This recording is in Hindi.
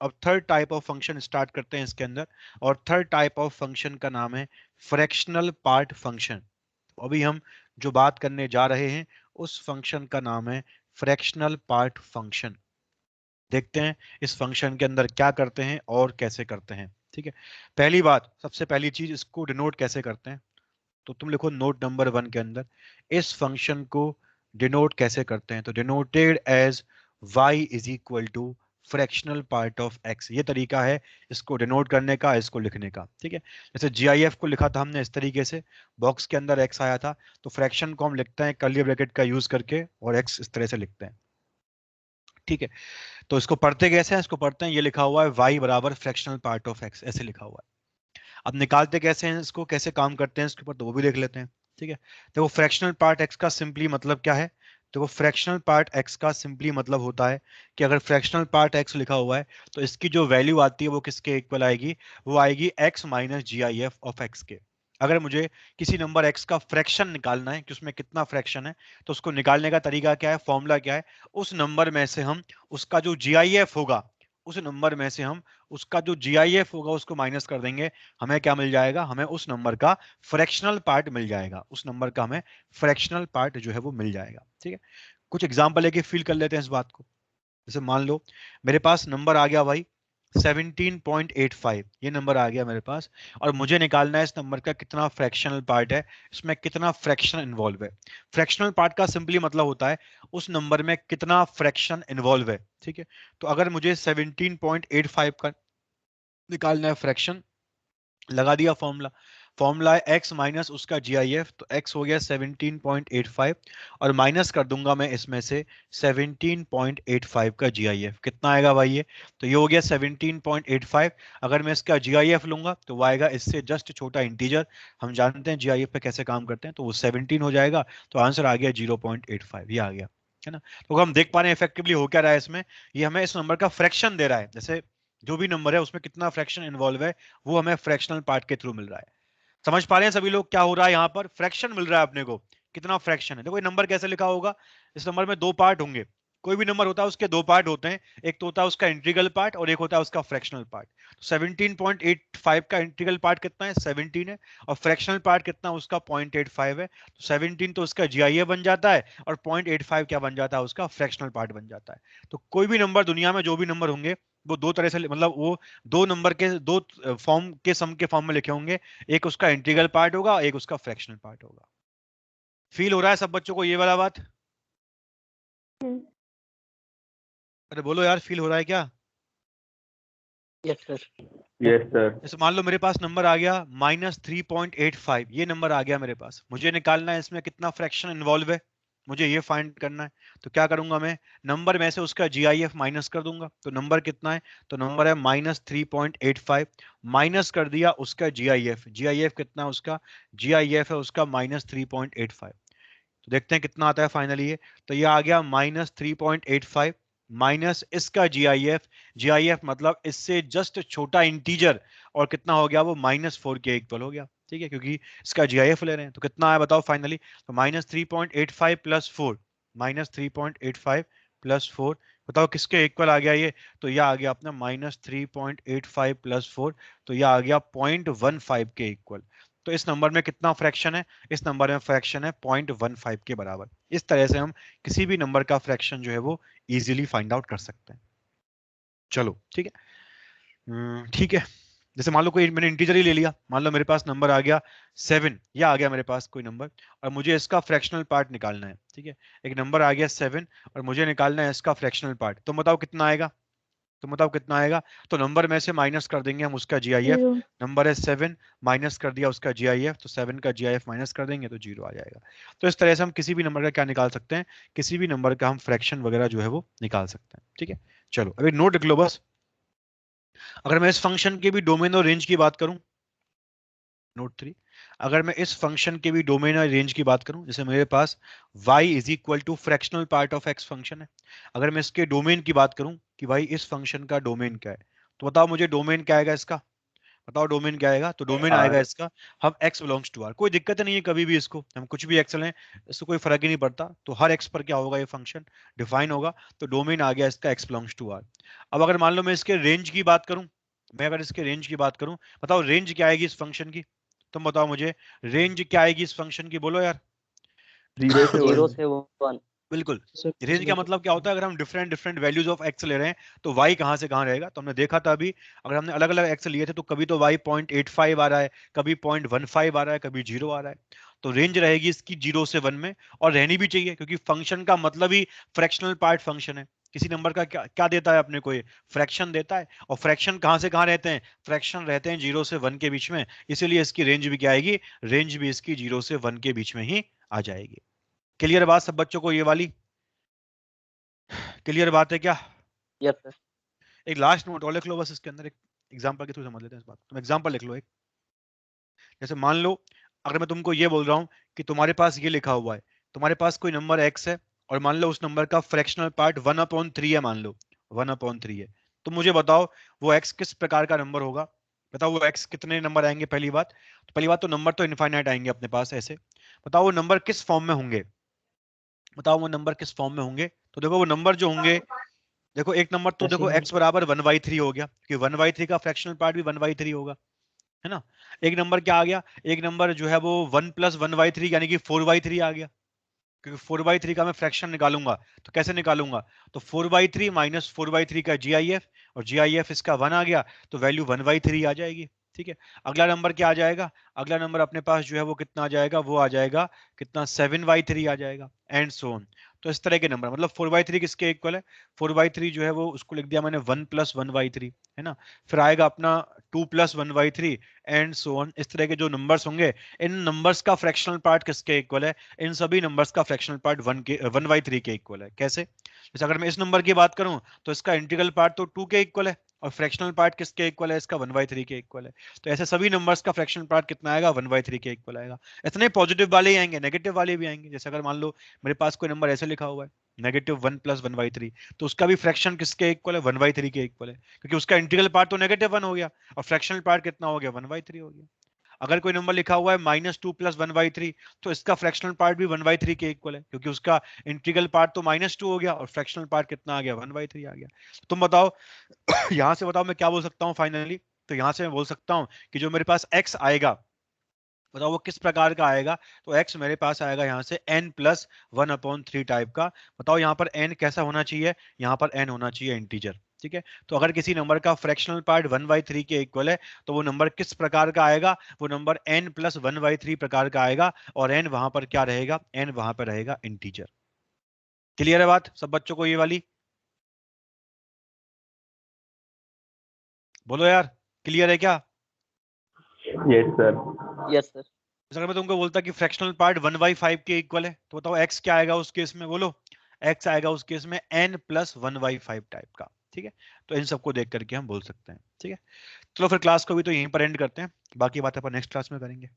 अब third type of function start करते हैं इसके अंदर, और थर्ड टाइप ऑफ फंक्शन का नाम है फ्रैक्शनल पार्ट फंक्शन। अभी हम जो बात करने जा रहे हैं उस फंक्शन का नाम है फ्रैक्शनल पार्ट फंक्शन। देखते हैं इस फंक्शन के अंदर क्या करते हैं और कैसे करते हैं। ठीक है, पहली बात, सबसे पहली चीज, इसको डिनोट कैसे करते हैं। तो तुम लिखो नोट नंबर 1 के अंदर, इस फंक्शन को डिनोट कैसे करते हैं। तो denoted as y is equal to fractional part of x, ये तरीका है इसको डिनोट करने का, इसको लिखने का। ठीक है, जैसे GIF को लिखा था हमने इस तरीके से, बॉक्स के अंदर x आया था, तो फ्रैक्शन को हम लिखते हैं कर्ली ब्रैकेट का यूज करके, और x इस तरह से लिखते हैं। ठीक है, तो इसको पढ़ते कैसे हैं, इसको पढ़ते हैं, ये लिखा हुआ है y बराबर फ्रैक्शनल पार्ट ऑफ x, ऐसे लिखा हुआ है। अब निकालते कैसे हैं इसको, कैसे काम करते हैं इसके ऊपर, तो वो भी देख लेते हैं। ठीक है, तो वो फ्रैक्शनल पार्ट x का सिंपली मतलब क्या है। तो वो फ्रैक्शनल पार्ट x का सिंपली मतलब होता है कि अगर फ्रैक्शनल पार्ट x लिखा हुआ है तो इसकी जो वैल्यू आती है वो किसके इक्वल आएगी, वो आएगी x minus GIF of x के। अगर मुझे किसी नंबर x का फ्रैक्शन निकालना है कि उसमें कितना फ्रैक्शन है, तो उसको निकालने का तरीका क्या है, फॉर्मूला क्या है, उस नंबर में से हम उसका जो GIF होगा, उस नंबर में से हम उसका जो GIF होगा उसको माइनस कर देंगे, हमें क्या मिल जाएगा, हमें उस नंबर का फ्रैक्शनल पार्ट मिल जाएगा, उस नंबर का हमें फ्रैक्शनल पार्ट जो है वो मिल जाएगा। ठीक है, कुछ एग्जांपल लेके फील कर लेते हैं इस बात को। जैसे मान लो मेरे पास नंबर आ गया भाई 17.85, ये नंबर आ गया मेरे पास, और मुझे निकालना है इस नंबर का कितना फ्रैक्शनल पार्ट है, इसमें कितना फ्रैक्शन इन्वॉल्व है। फ्रैक्शनल पार्ट का सिंपली मतलब होता है उस नंबर में कितना फ्रैक्शन इन्वॉल्व है। ठीक है, तो अगर मुझे 17.85 का निकालना है फ्रैक्शन, लगा दिया फॉर्मूला, फॉर्मूला है x माइनस उसका GIF, तो x हो गया 17.85, और माइनस कर दूंगा मैं इसमें से 17.85 का GIF, कितना आएगा भाई ये, तो ये हो गया 17.85। अगर मैं इसका GIF लूंगा तो वो आएगा इससे जस्ट छोटा इंटीजर, हम जानते हैं GIF पे कैसे काम करते हैं, तो वो 17 हो जाएगा, तो आंसर आ गया 0.85, ये आ गया, है ना। तो हम देख पा रहे हैं इफेक्टिवली हो क्या रहा है इसमें, ये हमें इस नंबर का फ्रैक्शन दे रहा है, जैसे जो भी नंबर है उसमें कितना फ्रैक्शन इन्वॉल्व है वो हमें फ्रैक्शनल पार्ट के थ्रू मिल रहा है। समझ पा रहे हैं सभी लोग क्या हो रहा है, यहाँ पर फ्रैक्शन मिल रहा है अपने को, कितना फ्रैक्शन है। देखो ये नंबर कैसे लिखा होगा, इस नंबर में दो पार्ट होंगे, कोई भी नंबर होता है उसके दो पार्ट होते हैं, एक तो होता है उसका इंटीग्रल पार्ट और एक होता है उसका फ्रैक्शनल पार्ट। तो 17.85 का इंटीग्रल पार्ट कितना है, 17 है, और फ्रैक्शनल पार्ट कितना उसका 0.85 है, तो 17 तो उसका GIF बन जाता है, और 0.85 क्या बन जाता है, उसका फ्रैक्शनल पार्ट बन जाता है। तो कोई भी नंबर दुनिया में, जो भी नंबर होंगे वो दो तरह से, मतलब वो दो नंबर के दो फॉर्म के सम के फॉर्म में लिखे होंगे, एक उसका इंटीग्रल पार्ट होगा, एक उसका फ्रैक्शनल पार्ट होगा। फील हो रहा है सब बच्चों को ये वाला बात, अरे बोलो यार, फील हो रहा है क्या। Yes sir. Yes sir. जैसे मान लो मेरे पास नंबर आ गया -3.85, ये नंबर आ गया मेरे पास, मुझे निकालना है इसमें कितना फ्रैक्शन इन्वॉल्व है, मुझे ये फाइंड करना है। तो क्या करूंगा मैं, नंबर में से उसका GIF माइनस कर दूंगा, तो नंबर कितना है, तो नंबर है -3.85, माइनस कर दिया उसका GIF कितना है उसका, GIF है उसका -3.85, तो देखते हैं कितना आता है फाइनली ये। तो ये आ गया -3.85 माइनस इसका GIF मतलब इससे जस्ट छोटा इंटीजर, और कितना हो गया वो -4 के इक्वल हो गया। ठीक है, क्योंकि इसका GIF ले रहे हैं, तो कितना आया बताओ फाइनली, तो -3.85 प्लस 4, -3.85 प्लस 4, बताओ किसके इक्वल आ गया ये, तो यह आ गया अपना -3.85 प्लस 4, तो यह आ गया 0.15 के इक्वल। तो इस नंबर में कितना फ्रैक्शन है, इस नंबर में फ्रैक्शन है 0.15 के बराबर। इस तरह से हम किसी भी नंबर का फ्रैक्शन जो है वो इजीली फाइंड आउट कर सकते हैं। चलो ठीक है, ठीक है। जैसे मान लो कोई मैंने इंटीजर ही ले लिया, मान लो मेरे पास नंबर आ गया 7, या आ गया मेरे पास कोई नंबर, और मुझे इसका फ्रैक्शनल पार्ट निकालना है। ठीक है, एक नंबर आ गया 7 और मुझे निकालना है इसका फ्रैक्शनल पार्ट, तो बताओ कितना आएगा, तो बताओ कितना आएगा, तो नंबर में से माइनस कर देंगे हम उसका GIF, नंबर है 7, माइनस कर दिया उसका GIF, तो 7 का GIF माइनस कर देंगे तो 0 आ जाएगा। तो इस तरह से हम किसी भी नंबर का क्या निकाल सकते हैं, किसी भी नंबर का हम फ्रैक्शन वगैरह जो है वो निकाल सकते हैं। ठीक है, चलो अभी नोट लिख लो बस। अगर मैं इस फंक्शन के भी डोमेन और रेंज की बात करूं, नोट 3, अगर मैं इस फंक्शन के भी डोमेन और रेंज की बात करूं, जैसे मेरे पास y is equal to fractional part of x function है, अगर मैं इसके डोमेन की बात करूं कि भाई इस फंक्शन का डोमेन क्या है, तो बताओ मुझे डोमेन क्या आएगा इसका, बताओ डोमेन क्या आएगा? तो डोमेन आएगा इसका, हम x बिलोंग्स टू r, कोई दिक्कत नहीं है कभी भी, इसको हम कुछ भी x लें इससे कोई फर्क ही नहीं पड़ता, तो हर x पर क्या होगा, ये फंक्शन डिफाइन होगा, तो डोमेन आ गया इसका x बिलोंग्स टू r। अब अगर मान लो मैं इसके रेंज की बात करूं, मैं अगर इसके रेंज की बात करूं, बताओ रेंज क्या आएगी इस फंक्शन की, तुम बताओ मुझे, रेंज क्या आएगी इस फंक्शन की, बोलो यार। 0 से 1। बिल्कुल, रेंज का मतलब क्या होता है, अगर हम different different values of x ले रहे हैं तो y कहां से कहां रहेगा, तो हमने देखा था अभी, अगर हमने अलग अलग एक्स लिए थे तो कभी तो y 0.85 आ रहा है, कभी 0.15 आ रहा है, कभी 0 आ रहा है, तो रेंज रहेगी इसकी 0 से 1 में, और रहनी भी चाहिए क्योंकि फंक्शन का मतलब ही फ्रैक्शनल पार्ट फंक्शन है। किसी नंबर का क्या क्या देता है अपने को, ये फ्रैक्शन देता है, और फ्रैक्शन कहां से कहां रहते हैं, फ्रैक्शन रहते हैं 0 से 1 के बीच में, इसीलिए इसकी रेंज भी क्या आएगी, रेंज भी इसकी 0 से 1 के बीच में ही आ जाएगी। क्लियर बात सब बच्चों को ये वाली, क्लियर बात है क्या? Yes sir. एक लास्ट नोट और लिख लो बस, इसके अंदर एक एग्जांपल के थ्रू समझ लेते हैं इस बात, तुम एग्जांपल लिख लो एक, जैसे मान लो अगर मैं तुमको ये बोल रहा हूँ कि तुम्हारे पास ये लिखा हुआ है, तुम्हारे पास कोई नंबर x है, और मान लो उस नंबर का फ्रैक्शनल पार्ट 1/3 है, मान लो 1/3 है, तो मुझे बताओ वो x किस प्रकार का नंबर होगा, बताओ वो x कितने नंबर आएंगे, पहली बात तो नंबर तो इनफाइनाइट आएंगे अपने पास ऐसे, बताओ वो नंबर किस फॉर्म में होंगे, बताओ वो नंबर किस फॉर्म में होंगे, तो देखो वो नंबर जो होंगे, देखो एक नंबर तो देखो x बराबर 1/3 हो गया, क्योंकि 1/3 का फ्रैक्शनल पार्ट भी 1/3 होगा, है ना। एक नंबर क्या आ गया, एक नंबर जो है वो 1 + 1/3 यानी कि 4/3 आ गया, क्योंकि 4/3 का मैं फ्रैक्शन निकालूंगा, तो कैसे निकालूंगा, तो 4/3 - 4/3 का GIF, और GIF इसका 1 आ गया, तो वैल्यू 1/3 आ जाएगी। ठीक है, अगला नंबर क्या आ जाएगा, अगला नंबर अपने पास जो है वो कितना आ जाएगा, वो आ जाएगा कितना 7/3 आ जाएगा, एंड सो ऑन। तो इस तरह के नंबर, मतलब 4/3 किसके इक्वल है, 4/3 जो है वो उसको लिख दिया मैंने 1 + 1/3, है ना, फिर आएगा अपना 2 + 1/3, एंड सो ऑन। इस तरह के जो नंबर्स होंगे, इन नंबर्स का फ्रैक्शनल पार्ट किसके इक्वल है, इन सभी नंबर्स का फ्रैक्शनल पार्ट 1/3 के इक्वल है। कैसे, जैसे अगर मैं इस नंबर की बात करूं तो इसका इंटीग्रल पार्ट तो 2 के इक्वल है, और फ्रैक्शनल पार्ट किसके इक्वल है, इसका 1/3 के इक्वल है, तो ऐसे सभी नंबर्स का फ्रैक्शनल पार्ट कितना आएगा, 1/3 के इक्वल आएगा। इतने पॉजिटिव वाले ही आएंगे, नेगेटिव वाले भी आएंगे, जैसे अगर मान लो मेरे पास कोई नंबर ऐसे लिखा हुआ है -1 + 1/3, तो उसका भी फ्रैक्शन किसके इक्वल है, 1/3 के इक्वल है, क्योंकि उसका इंटीग्रल पार्ट तो -1 हो गया, और फ्रैक्शनल पार्ट कितना हो गया, 1/3 हो गया। अगर कोई नंबर लिखा हुआ है -2 + 1/3, तो इसका फ्रैक्शनल पार्ट भी 1/3 के इक्वल है, क्योंकि उसका इंटीग्रल पार्ट तो -2 हो गया, और फ्रैक्शनल पार्ट कितना आ गया, 1/3 आ गया। तुम बताओ यहां से बताओ मैं क्या बोल सकता हूँ फाइनली, तो यहां से मैं बोल सकता हूँ कि जो मेरे पास x आएगा, बताओ वो किस प्रकार का आएगा, तो x मेरे पास आएगा यहाँ से n + 1/3 टाइप का। बताओ यहाँ पर n कैसा होना चाहिए, यहाँ पर n होना चाहिए इंटीजर। ठीक है, तो अगर किसी नंबर का फ्रैक्शनल पार्ट 1/3 के इक्वल है, तो वो नंबर किस प्रकार का आएगा, वो नंबर n + 1/3 प्रकार का आएगा, और n वहां पर क्या रहेगा, n वहां पर रहेगा इंटीजर। क्लियर है बात सब बच्चों को ये वाली, बोलो यार, क्लियर है क्या? Yes sir. Yes sir. अगर मैं तुमको बोलता कि फ्रैक्शनल पार्ट 1/5 के इक्वल है, तो बताओ x क्या आएगा उस केस में, बोलो। x आएगा उस केस में n + 1/5 टाइप का। ठीक है, तो इन सबको देख करके हम बोल सकते हैं। ठीक है, चलो फिर क्लास को भी तो यहीं पर एंड करते हैं, बाकी बात अपन नेक्स्ट क्लास में करेंगे।